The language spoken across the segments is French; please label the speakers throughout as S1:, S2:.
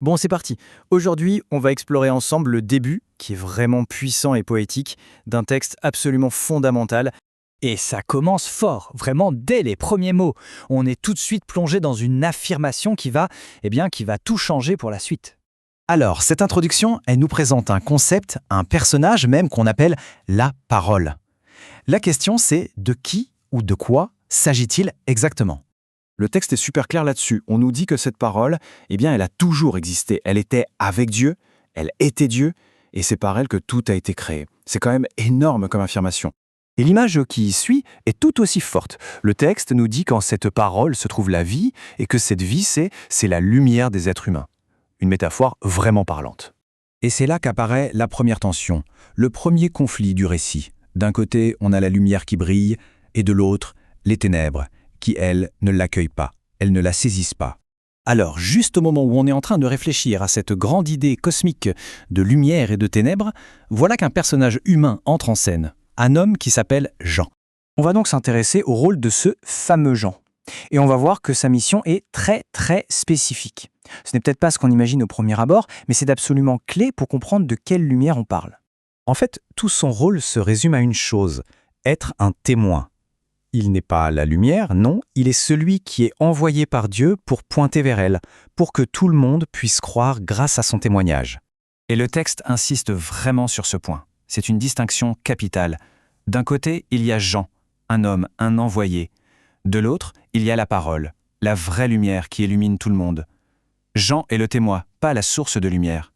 S1: Bon, c'est parti. Aujourd'hui, on va explorer ensemble le début, qui est vraiment puissant et poétique, d'un texte absolument fondamental.
S2: Et ça commence fort, vraiment dès les premiers mots. On est tout de suite plongé dans une affirmation qui va tout changer pour la suite.
S3: Alors, cette introduction, elle nous présente un concept, un personnage même qu'on appelle la parole. La question, c'est de qui ou de quoi s'agit-il exactement?
S4: Le texte est super clair là-dessus. On nous dit que cette parole, elle a toujours existé. Elle était avec Dieu, elle était Dieu, et c'est par elle que tout a été créé. C'est quand même énorme comme affirmation.
S3: Et l'image qui suit est tout aussi forte. Le texte nous dit qu'en cette parole se trouve la vie, et que cette vie, c'est la lumière des êtres humains. Une métaphore vraiment parlante. Et c'est là qu'apparaît la première tension, le premier conflit du récit. D'un côté, on a la lumière qui brille, et de l'autre, les ténèbres, qui, elles, ne l'accueillent pas, elles ne la saisissent pas. Alors, juste au moment où on est en train de réfléchir à cette grande idée cosmique de lumière et de ténèbres, voilà qu'un personnage humain entre en scène, un homme qui s'appelle Jean. On va donc s'intéresser au rôle de ce fameux Jean. Et on va voir que sa mission est très très spécifique. Ce n'est peut-être pas ce qu'on imagine au premier abord, mais c'est absolument clé pour comprendre de quelle lumière on parle. En fait, tout son rôle se résume à une chose, être un témoin. Il n'est pas la lumière, non, il est celui qui est envoyé par Dieu pour pointer vers elle, pour que tout le monde puisse croire grâce à son témoignage. Et le texte insiste vraiment sur ce point. C'est une distinction capitale. D'un côté, il y a Jean, un homme, un envoyé. De l'autre, il y a la parole, la vraie lumière qui illumine tout le monde. Jean est le témoin, pas la source de lumière.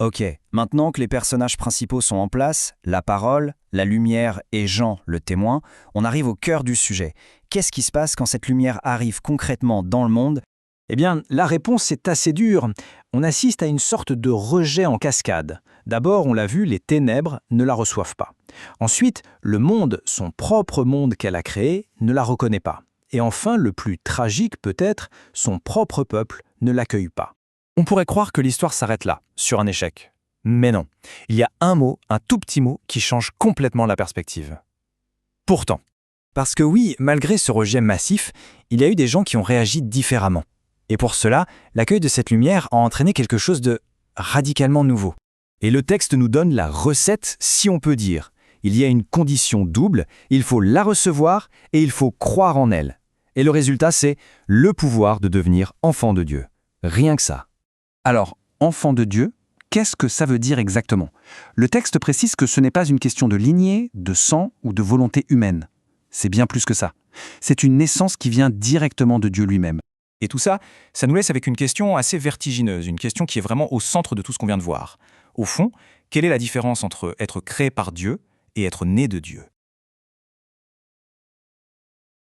S2: Ok, maintenant que les personnages principaux sont en place, la parole, la lumière et Jean, le témoin, on arrive au cœur du sujet. Qu'est-ce qui se passe quand cette lumière arrive concrètement dans le monde?
S3: Eh bien, la réponse est assez dure. On assiste à une sorte de rejet en cascade. D'abord, on l'a vu, les ténèbres ne la reçoivent pas. Ensuite, le monde, son propre monde qu'elle a créé, ne la reconnaît pas. Et enfin, le plus tragique peut-être, son propre peuple ne l'accueille pas. On pourrait croire que l'histoire s'arrête là, sur un échec. Mais non, il y a un mot, un tout petit mot, qui change complètement la perspective. Pourtant. Parce que oui, malgré ce rejet massif, il y a eu des gens qui ont réagi différemment. Et pour cela, l'accueil de cette lumière a entraîné quelque chose de radicalement nouveau. Et le texte nous donne la recette, si on peut dire. Il y a une condition double, il faut la recevoir et il faut croire en elle. Et le résultat, c'est le pouvoir de devenir enfant de Dieu. Rien que ça. Alors, enfant de Dieu, qu'est-ce que ça veut dire exactement? Le texte précise que ce n'est pas une question de lignée, de sang ou de volonté humaine. C'est bien plus que ça. C'est une naissance qui vient directement de Dieu lui-même.
S5: Et tout ça, ça nous laisse avec une question assez vertigineuse, une question qui est vraiment au centre de tout ce qu'on vient de voir. Au fond, quelle est la différence entre être créé par Dieu et être né de Dieu?